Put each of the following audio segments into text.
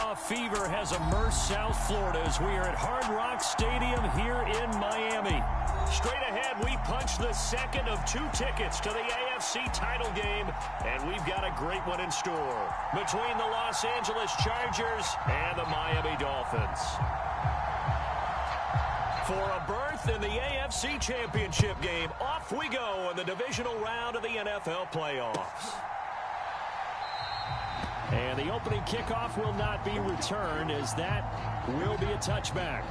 Playoff fever has immersed South Florida as we are at Hard Rock Stadium here in Miami. Straight ahead, we punch the second of 2 tickets to the AFC title game, and we've got a great one in store between the Los Angeles Chargers and the Miami Dolphins. For a berth in the AFC Championship game, off we go in the divisional round of the NFL playoffs. And the opening kickoff will not be returned, as that will be a touchback.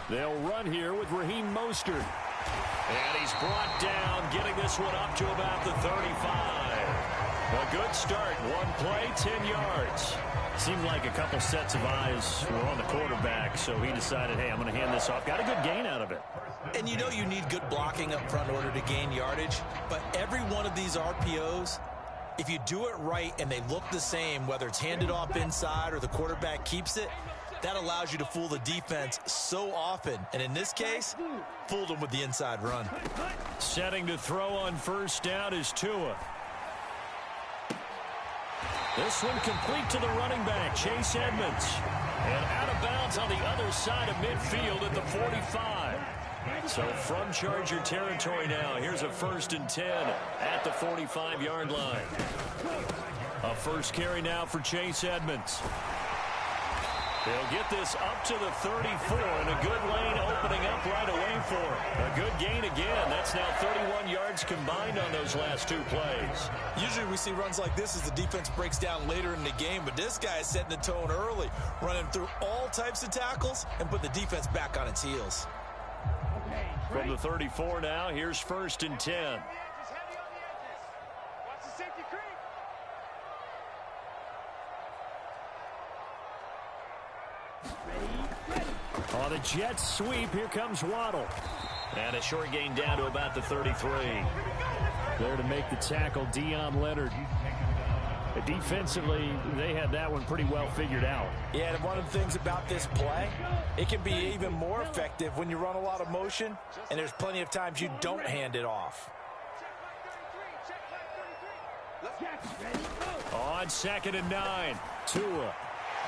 They'll run here with Raheem Mostert. And he's brought down, getting this one up to about the 35. A good start. 1 play, 10 yards. Seemed like a couple sets of eyes were on the quarterback, so he decided, hey, I'm going to hand this off. Got a good gain out of it. And you know you need good blocking up front in order to gain yardage, but every one of these RPOs, if you do it right and they look the same, whether it's handed off inside or the quarterback keeps it, that allows you to fool the defense so often. And in this case, fooled them with the inside run. Setting to throw on first down is Tua. This one complete to the running back, Chase Edmonds. And out of bounds on the other side of midfield at the 45. So from Charger territory now, here's a 1st and 10 at the 45-yard line. A first carry now for Chase Edmonds. They'll get this up to the 34, and a good lane opening up right away for him. A good gain again. That's now 31 yards combined on those last 2 plays. Usually we see runs like this as the defense breaks down later in the game, but this guy is setting the tone early, running through all types of tackles and put the defense back on its heels. From the 34 now, here's 1st and 10. On the Jets sweep, here comes Waddle. And a short gain down to about the 33. There to make the tackle, Deion Leonard. Defensively, they had that one pretty well figured out. Yeah, and one of the things about this play, it can be even more effective when you run a lot of motion, and there's plenty of times you don't hand it off. On 2nd and 9, Tua.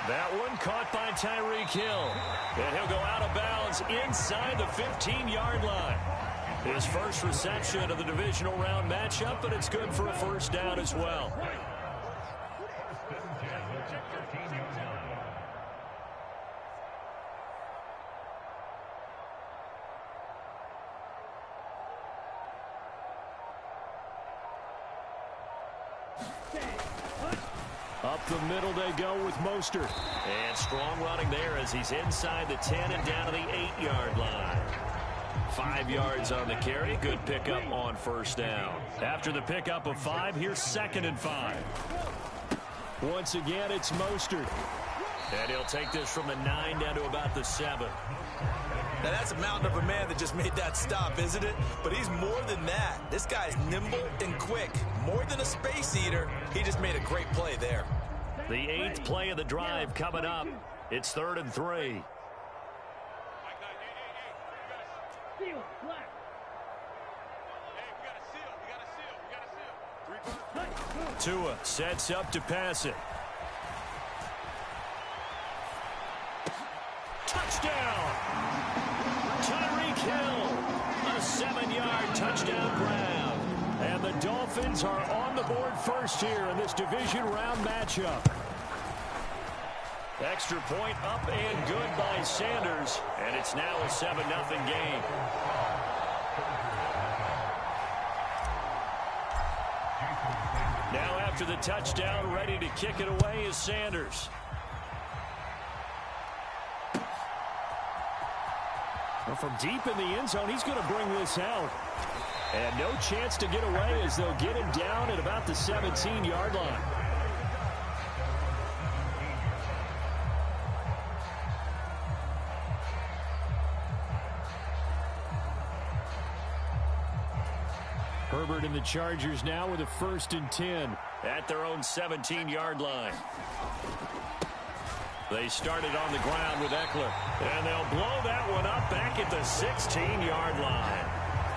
That one caught by Tyreek Hill. And he'll go out of bounds inside the 15-yard line. His first reception of the divisional round matchup, but it's good for a first down as well. Up the middle they go with Mostert. And strong running there as he's inside the 10 and down to the 8-yard line. 5 yards on the carry. Good pickup on first down. After the pickup of 5, here's 2nd and 5. Once again, it's Mostert. And he'll take this from the 9 down to about the 7. Now that's a mountain of a man that just made that stop, isn't it? But he's more than that. This guy's nimble and quick. More than a space eater. He just made a great play there. The 8th play of the drive coming up. It's 3rd and 3. Tua sets up to pass it. Touchdown! Tyreek Hill, a 7-yard touchdown grab. And the Dolphins are on the board first here in this division round matchup. Extra point up and good by Sanders, and it's now a 7-0 game. Now after the touchdown, ready to kick it away is Sanders. Well, from deep in the end zone, he's going to bring this out. And no chance to get away as they'll get him down at about the 17-yard line. Herbert and the Chargers now with a 1st and 10 at their own 17-yard line. They started on the ground with Eckler, and they'll blow that one up back at the 16-yard line.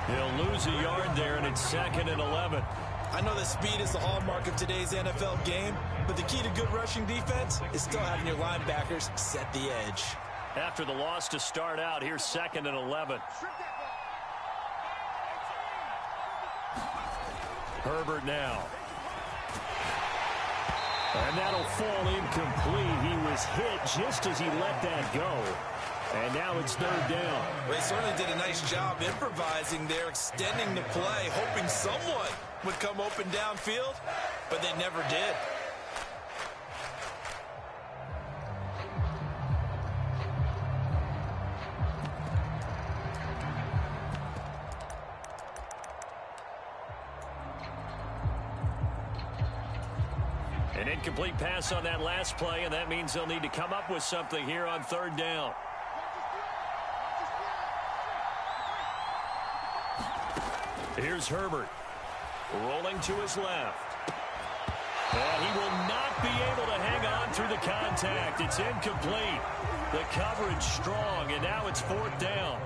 They'll lose a yard there, and it's 2nd and 11. I know that speed is the hallmark of today's NFL game, but the key to good rushing defense is still having your linebackers set the edge. After the loss to start out, here's 2nd and 11. Herbert now. And that'll fall incomplete. He was hit just as he let that go. And now it's 3rd down. They certainly did a nice job improvising there, extending the play, hoping someone would come open downfield, but they never did. An incomplete pass on that last play, and that means they'll need to come up with something here on 3rd down. Here's Herbert, rolling to his left. And he will not be able to hang on through the contact. It's incomplete. The coverage strong, and now it's 4th down.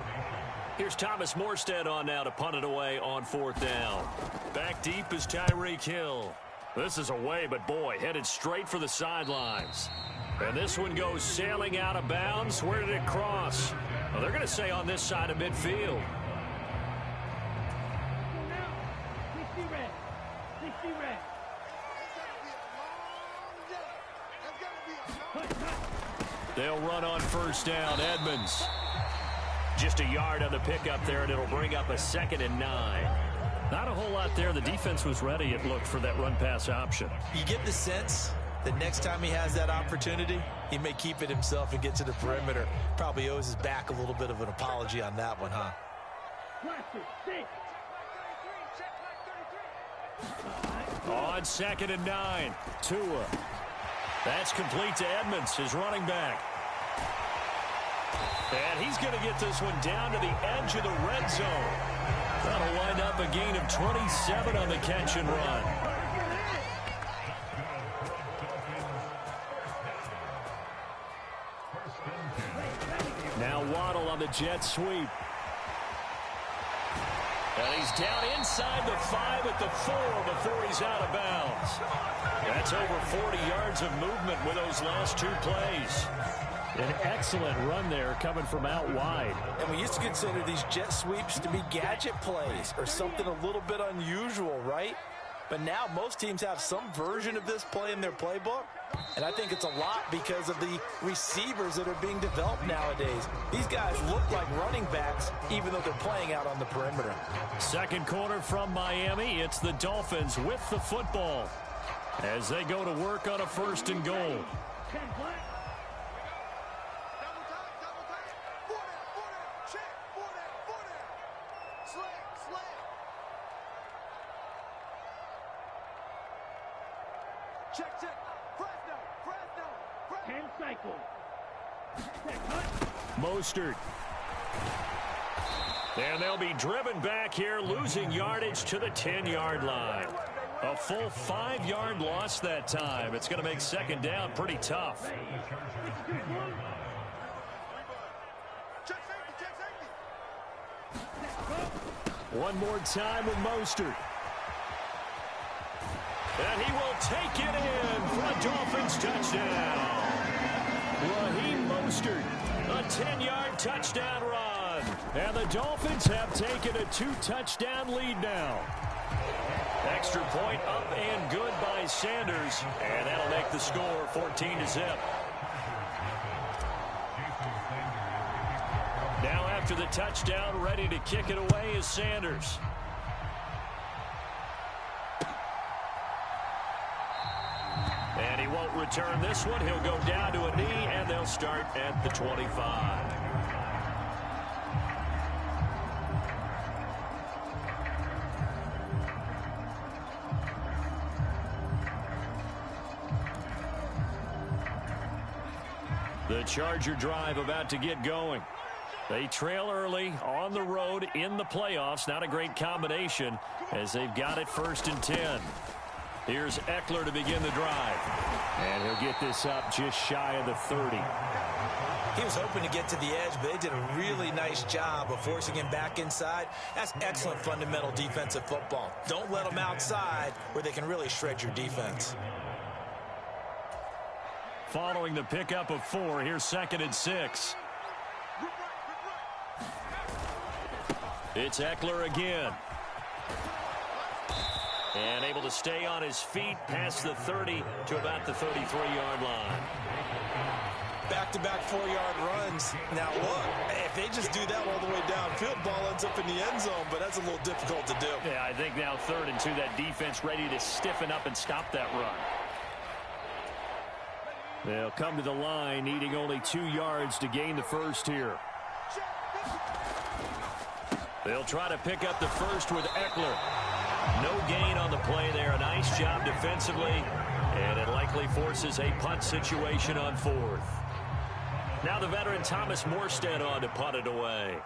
Here's Thomas Morstead on now to punt it away on 4th down. Back deep is Tyreek Hill. This is away, but boy, headed straight for the sidelines. And this one goes sailing out of bounds. Where did it cross? Well, they're going to say on this side of midfield. They'll run on 1st down. Edmonds. Just a yard on the pickup there, and it'll bring up a 2nd and 9. Not a whole lot there. The defense was ready, it looked, for that run-pass option. You get the sense that next time he has that opportunity, he may keep it himself and get to the perimeter. Probably owes his back a little bit of an apology on that one, huh? On 2nd and 9, Tua. That's complete to Edmonds, his running back. And he's going to get this one down to the edge of the red zone. That'll wind up a gain of 27 on the catch and run. Now Waddle on the jet sweep. And he's down inside the 5 at the 4 before he's out of bounds. That's over 40 yards of movement with those last 2 plays. An excellent run there coming from out wide. And we used to consider these jet sweeps to be gadget plays or something a little bit unusual, right? But now most teams have some version of this play in their playbook. And I think it's a lot because of the receivers that are being developed nowadays. These guys look like running backs even though they're playing out on the perimeter. Second quarter from Miami. It's the Dolphins with the football as they go to work on a 1st and goal. Mostert. And they'll be driven back here, losing yardage to the 10-yard line. A full 5-yard loss that time. It's going to make 2nd down pretty tough. One more time with Mostert. And he will take it in for a Dolphins touchdown. Raheem Mostert, a 10-yard touchdown run. And the Dolphins have taken a 2-touchdown lead now. Extra point up and good by Sanders. And that'll make the score 14-0. Now after the touchdown, ready to kick it away is Sanders. And he won't return this one. He'll go down to a knee, and they'll start at the 25. The Charger drive about to get going. They trail early on the road in the playoffs. Not a great combination as they've got it 1st and 10. Here's Eckler to begin the drive. And he'll get this up just shy of the 30. He was hoping to get to the edge, but they did a really nice job of forcing him back inside. That's excellent fundamental defensive football. Don't let them outside where they can really shred your defense. Following the pickup of 4, here's 2nd and 6. It's Eckler again. And able to stay on his feet past the 30 to about the 33-yard line. Back-to-back 4-yard runs. Now, look, if they just do that all the way downfield, ball ends up in the end zone, but that's a little difficult to do. Yeah, I think now 3rd and 2, that defense ready to stiffen up and stop that run. They'll come to the line, needing only 2 yards to gain the first here. They'll try to pick up the first with Eckler. No gain on the play there. A nice job defensively, and it likely forces a punt situation on 4th. Now the veteran Thomas Morstead on to punt it away.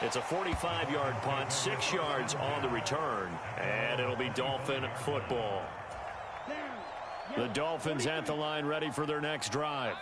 It's a 45-yard punt, 6 yards on the return, and it'll be Dolphin football. The Dolphins at the line ready for their next drive.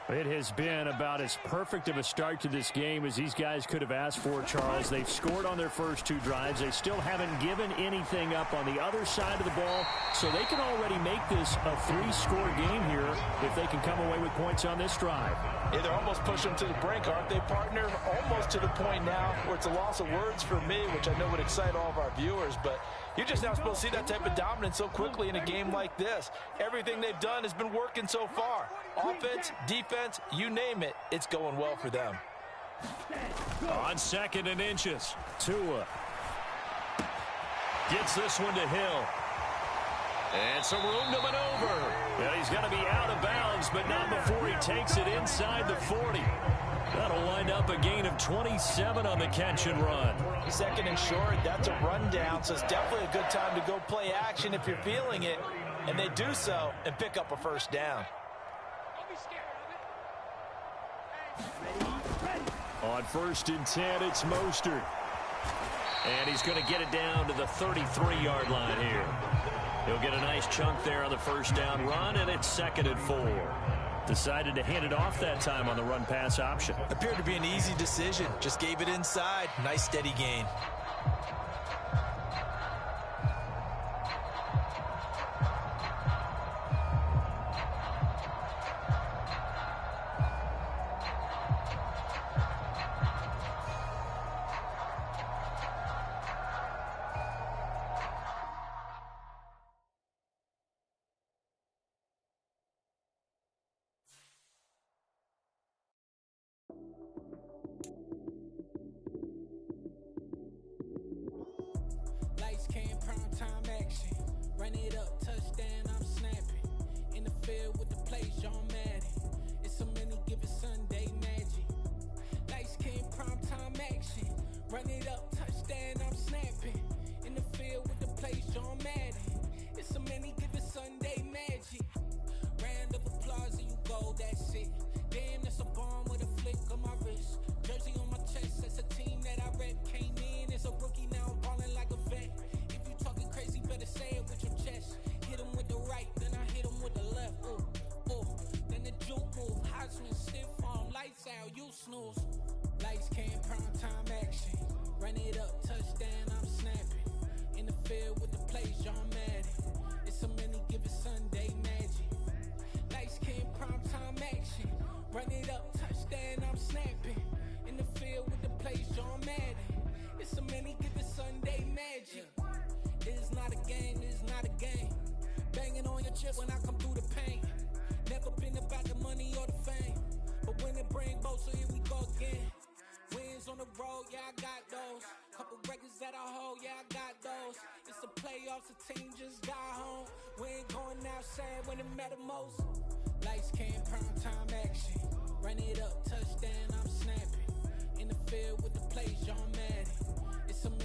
It has been about as perfect of a start to this game as these guys could have asked for, Charles. They've scored on their first 2 drives. They still haven't given anything up on the other side of the ball, so they can already make this a 3-score game here if they can come away with points on this drive. Yeah, they're almost pushing them to the brink, aren't they, partner? Almost to the point now where it's a loss of words for me, which I know would excite all of our viewers, but you're just now supposed to see that type of dominance so quickly in a game like this. Everything they've done has been working so far. Offense, defense, you name it, it's going well for them. On 2nd and inches, Tua gets this one to Hill. And some room to maneuver. And he's going to be out of bounds, but not before he takes it inside the 40. That'll wind up a gain of 27 on the catch and run. 2nd and short, that's a rundown, so it's definitely a good time to go play action if you're feeling it. And they do so and pick up a 1st down. On 1st and 10, it's Mostert. And he's going to get it down to the 33-yard line here. He'll get a nice chunk there on the 1st down run, and it's 2nd and 4. Decided to hand it off that time on the run-pass option. Appeared to be an easy decision. Just gave it inside. Nice steady gain. Lights came, prime time action. Run it up, touchdown, I'm snapping. In the field with the play, John Madden. It's a many given Sunday magic. Lights came, prime time action. Run it up, touchdown, I'm snapping. In the field with the play, John Madden. It's a many given Sunday magic. Round of applause and you go, that's it. Damn, that's a bomb with a flick on my wrist. Jersey on my chest, that's a team that I rep. Came in as a rookie, now I'm balling like a vet. If you talking crazy, better say it with your chest. Hit him with the right, then I hit him with the left. Ooh, ooh, then the juke move. High swing, stiff arm, lights out, you snooze. Lights came, prime time action. Run it up, touchdown, I'm snapping. In the field with the plays, John Madden. It's a many given Sunday magic. Lights came, prime time action. Run it up, touchdown, I'm snapping. In the field with the plays, John Madden. It's a many given Sunday magic. It is not a game, it is not a game. Banging on your chest when I come through the pain. Never been about the money or the fame. But when it bring both, so here we go again. Wins on the road, yeah, I got those. Couple records that I hold, yeah, I got those. It's the playoffs, the team just got home. We ain't going outside when it matter most. Lights came, prime time action.